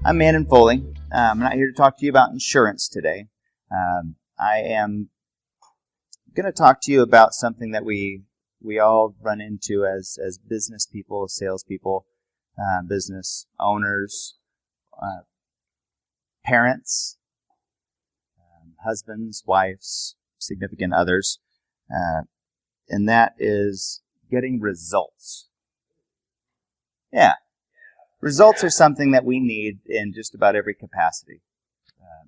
I'm Mandon Foley. I'm not here to talk to you about insurance today. I am going to talk to you about something that we all run into as business people, salespeople, business owners, parents, husbands, wives, significant others, and that is getting results. Yeah. Results are something that we need in just about every capacity.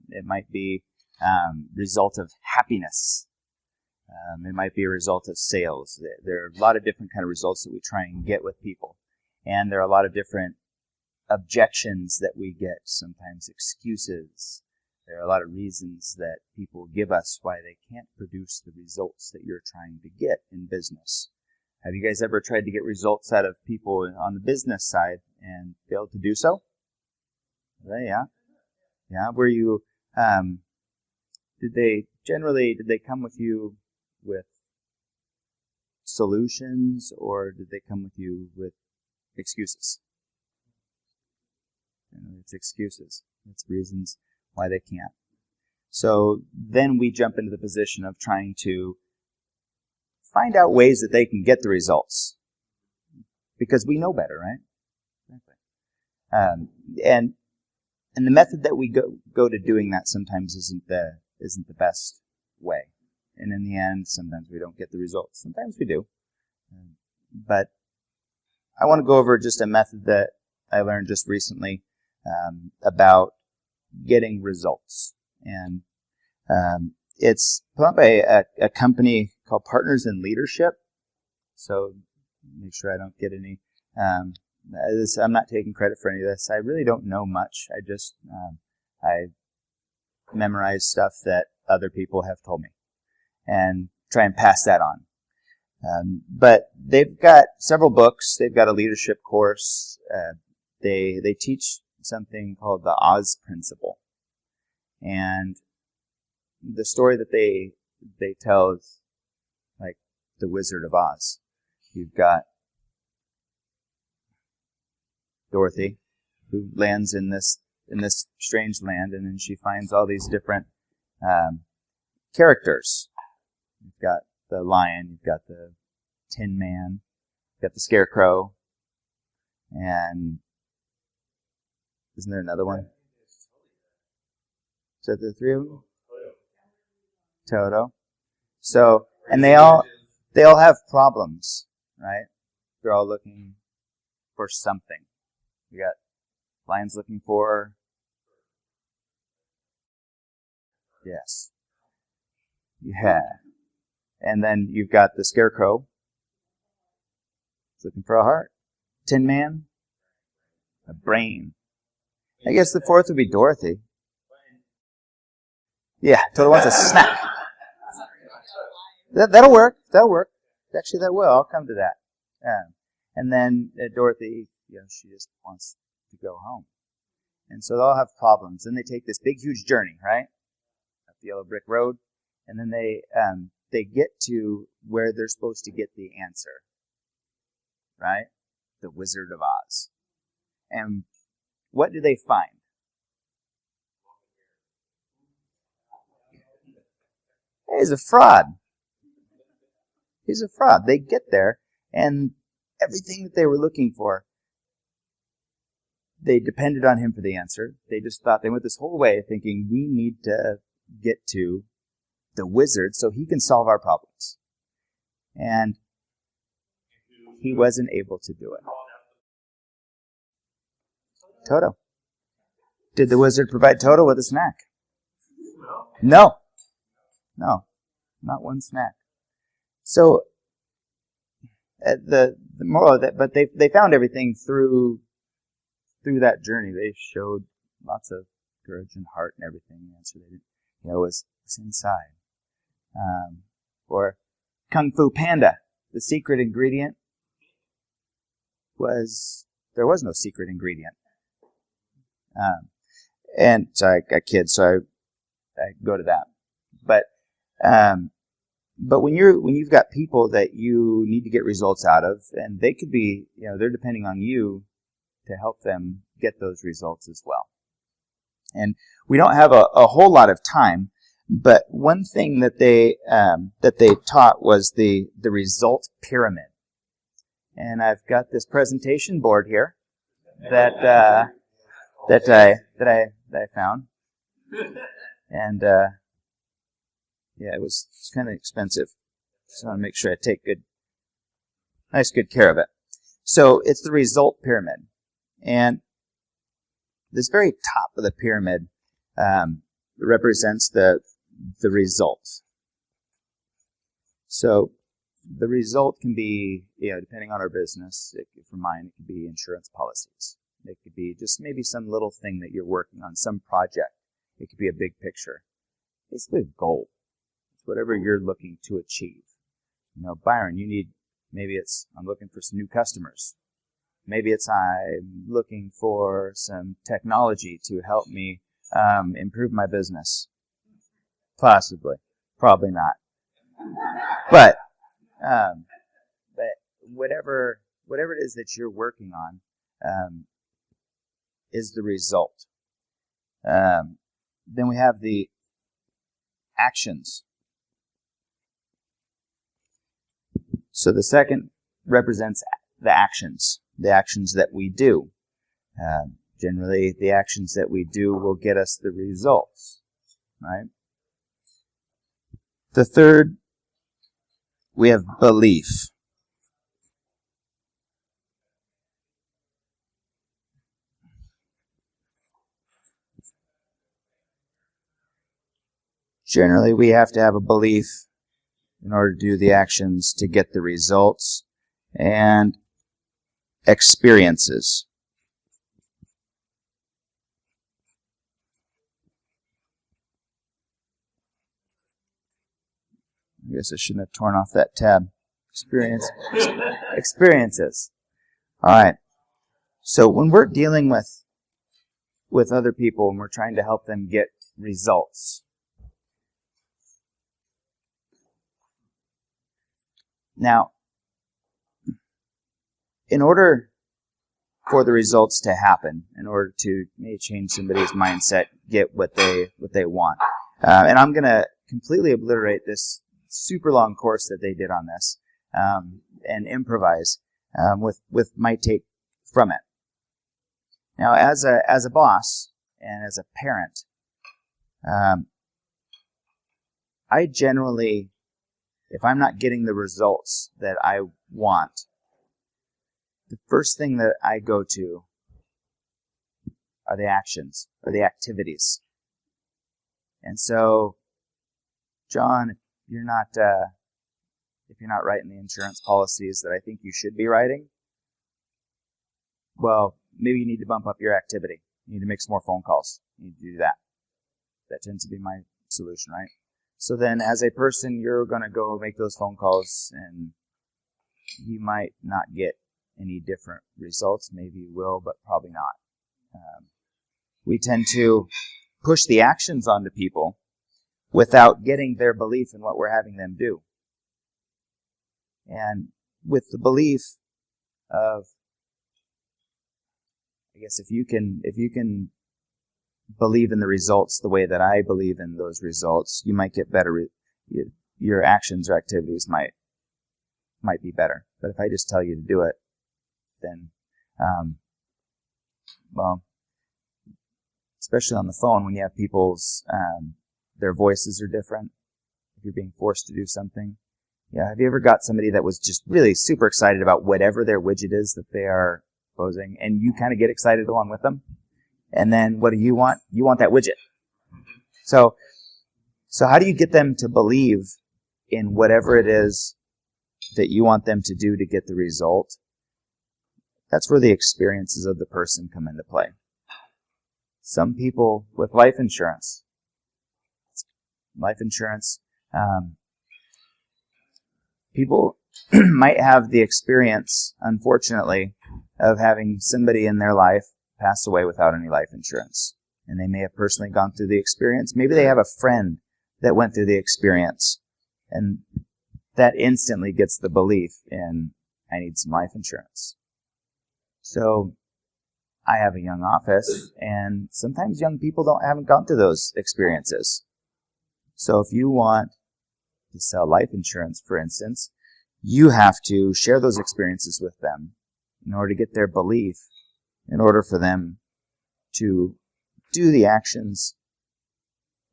It might be result of happiness. It might be a result of sales. There are a lot of different kind of results that we try and get with people. And there are a lot of different objections that we get, sometimes excuses. There are a lot of reasons that people give us why they can't produce the results that you're trying to get in business. Have you guys ever tried to get results out of people on the business side and failed to do so? Yeah. Yeah. Were you, did they come with you with solutions, or did they come with you with excuses? It's excuses. It's reasons why they can't. So then we jump into the position of trying to find out ways that they can get the results, because we know better, right? And the method that we go to doing that sometimes isn't the best way. And in the end, sometimes we don't get the results. Sometimes we do. But I want to go over just a method that I learned just recently about getting results. And it's put by a company called Partners in Leadership. So make sure I don't get any. I'm not taking credit for any of this. I really don't know much. I memorize stuff that other people have told me and try and pass that on. But they've got several books. They've got a leadership course. They teach something called the Oz Principle. And the story that they tell is like the Wizard of Oz. You've got Dorothy, who lands in this strange land, and then she finds all these different characters. You've got the lion, you've got the Tin Man, you've got the Scarecrow, and isn't there another one? Is that the three of them? Toto. So, and they all have problems, right? They're all looking for something. You got lions looking for, yes, yeah, and then you've got the Scarecrow. He's looking for a heart. Tin Man, a brain. I guess the fourth would be Dorothy. Yeah, Toto wants a snack. That'll work. That'll work. Actually, that will. I'll come to that. And then Dorothy, she just wants to go home. And so they'll have problems. Then they take this big, huge journey, right? Up the yellow brick road. And then they get to where they're supposed to get the answer, right? The Wizard of Oz. And what do they find? He's a fraud. He's a fraud. They get there, and everything that they were looking for, they depended on him for the answer. They just thought, they went this whole way thinking, we need to get to the wizard so he can solve our problems. And he wasn't able to do it. Toto. Did the wizard provide Toto with a snack? No. No. Not one snack. So, the moral of that, but they found everything through that journey. They showed lots of courage and heart and everything. The answer they didn't, was inside. Or Kung Fu Panda, the secret ingredient was, there was no secret ingredient. And so I got kids, so I go to that. But when you've got people that you need to get results out of, and they could be, they're depending on you to help them get those results as well. And we don't have a whole lot of time, but one thing that they taught was the result pyramid. And I've got this presentation board here that I found, and yeah, it was kind of expensive, so I want to make sure I take good care of it. So it's the result pyramid, and this very top of the pyramid represents the result. So the result can be, depending on our business, for mine, it could be insurance policies. It could be just maybe some little thing that you're working on, some project. It could be a big picture. Basically a goal. It's whatever you're looking to achieve. Byron, I'm looking for some new customers. Maybe it's I'm looking for some technology to help me improve my business. Possibly. Probably not. But whatever it is that you're working on is the result. Then we have the actions. So the second represents the actions that we do. Generally, the actions that we do will get us the results, right? The third, we have belief. Generally, we have to have a belief in order to do the actions to get the results. And experiences. I guess I shouldn't have torn off that tab. Experiences. All right. So when we're dealing with other people and we're trying to help them get results, now, in order for the results to happen, in order to maybe change somebody's mindset, get what they want, and I'm going to completely obliterate this super long course that they did on this and improvise with my take from it. Now, as a boss and as a parent, I generally, if I'm not getting the results that I want, the first thing that I go to are the actions, or the activities. And so, John, if you're not writing the insurance policies that I think you should be writing, well, maybe you need to bump up your activity. You need to make some more phone calls. You need to do that. That tends to be my solution, right? So then, as a person, you're going to go make those phone calls, and you might not get any different results. Maybe you will, but probably not. We tend to push the actions onto people without getting their belief in what we're having them do. And with the belief of, I guess if you can believe in the results the way that I believe in those results, you might get better. Your actions or activities might be better. But if I just tell you to do it, then, well, especially on the phone when you have people's, their voices are different. If you're being forced to do something. Yeah, have you ever got somebody that was just really super excited about whatever their widget is that they are proposing, and you kind of get excited along with them? And then what do you want? You want that widget. So how do you get them to believe in whatever it is that you want them to do to get the result? That's where the experiences of the person come into play. Some people with life insurance, people might have the experience, unfortunately, of having somebody in their life pass away without any life insurance. And they may have personally gone through the experience. Maybe they have a friend that went through the experience. And that instantly gets the belief in, I need some life insurance. So I have a young office, and sometimes young people haven't gone through those experiences. So if you want to sell life insurance, for instance, you have to share those experiences with them in order to get their belief, in order for them to do the actions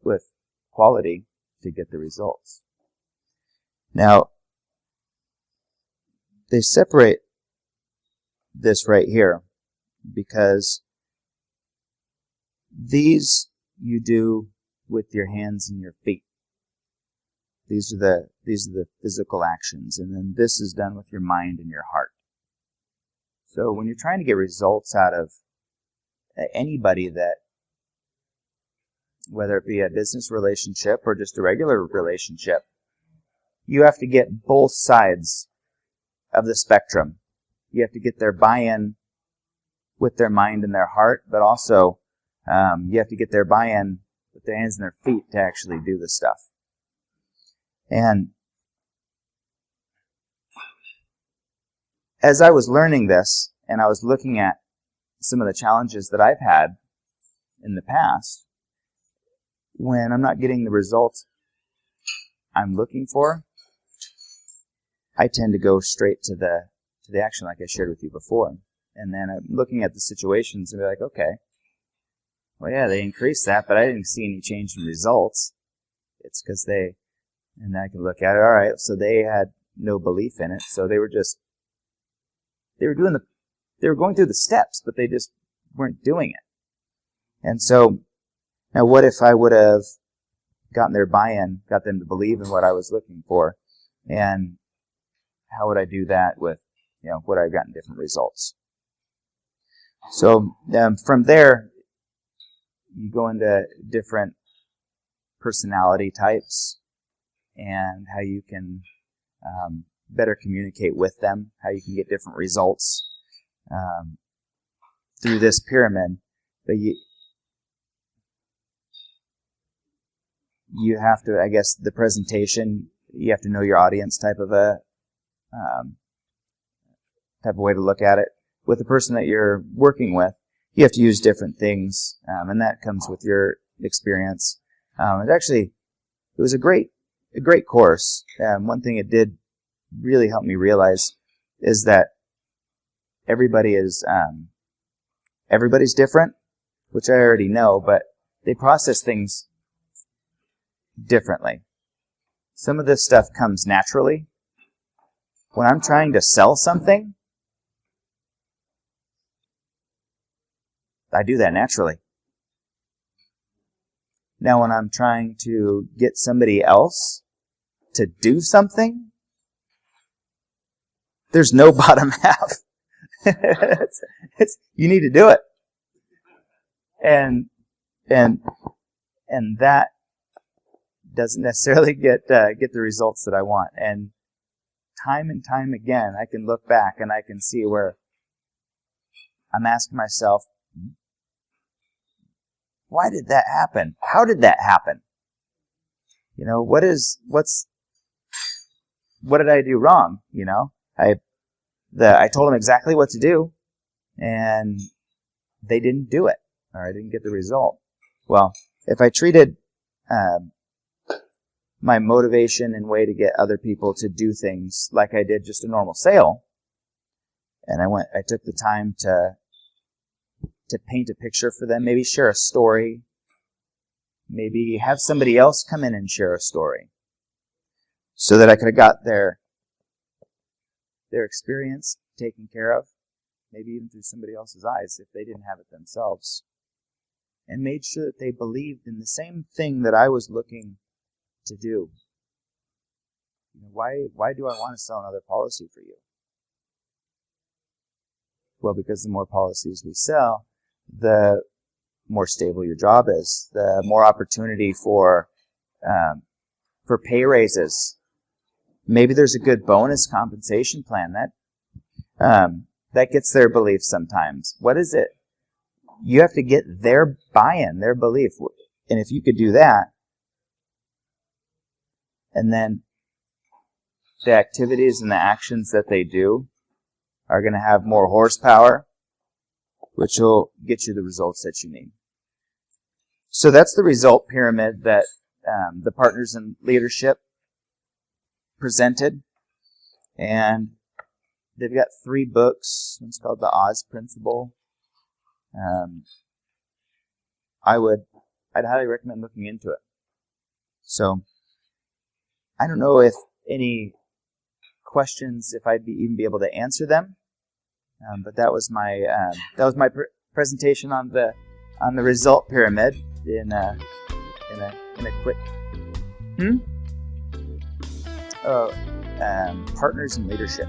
with quality to get the results. Now, they separate this right here because these you do with your hands and your feet. These are the physical actions, and then this is done with your mind and your heart. So when you're trying to get results out of anybody, that whether it be a business relationship or just a regular relationship, you have to get both sides of the spectrum. You have to get their buy-in with their mind and their heart, but also you have to get their buy-in with their hands and their feet to actually do the stuff. And as I was learning this, and I was looking at some of the challenges that I've had in the past, when I'm not getting the results I'm looking for, I tend to go straight to the action like I shared with you before. And then I'm looking at the situations and be like, okay, well, yeah, they increased that, but I didn't see any change in results. It's because and then I can look at it, all right, so they had no belief in it, so they were going through the steps, but they just weren't doing it. And so, now what if I would have gotten their buy-in, got them to believe in what I was looking for, and how would I do that with, would I have gotten different results? So from there, you go into different personality types and how you can better communicate with them, how you can get different results through this pyramid. But you have to, I guess, the presentation, you have to know your audience type of way to look at it. With the person that you're working with, you have to use different things, and that comes with your experience. It was a great course. One thing it did really help me realize is that everybody's different, which I already know, but they process things differently. Some of this stuff comes naturally. When I'm trying to sell something, I do that naturally. Now, when I'm trying to get somebody else to do something, there's no bottom half. You need to do it. And that doesn't necessarily get the results that I want. And time again, I can look back and I can see where I'm asking myself, why did that happen? How did that happen? What did I do wrong? I told them exactly what to do, and they didn't do it, or I didn't get the result. Well, if I treated my motivation and way to get other people to do things like I did just a normal sale, and I took the time to paint a picture for them, maybe share a story, maybe have somebody else come in and share a story, so that I could have got their experience taken care of, maybe even through somebody else's eyes if they didn't have it themselves, and made sure that they believed in the same thing that I was looking to do. Why do I want to sell another policy for you? Well, because the more policies we sell, the more stable your job is, the more opportunity for pay raises. Maybe there's a good bonus compensation plan that gets their belief sometimes. What is it? You have to get their buy-in, their belief. And if you could do that, and then the activities and the actions that they do are going to have more horsepower, which will get you the results that you need. So that's the result pyramid that the partners in leadership presented. And they've got 3 books. One's called The Oz Principle. I'd highly recommend looking into it. So I don't know if any questions, if I'd even be able to answer them. But that was my presentation on the result pyramid in a quick. Partners in leadership.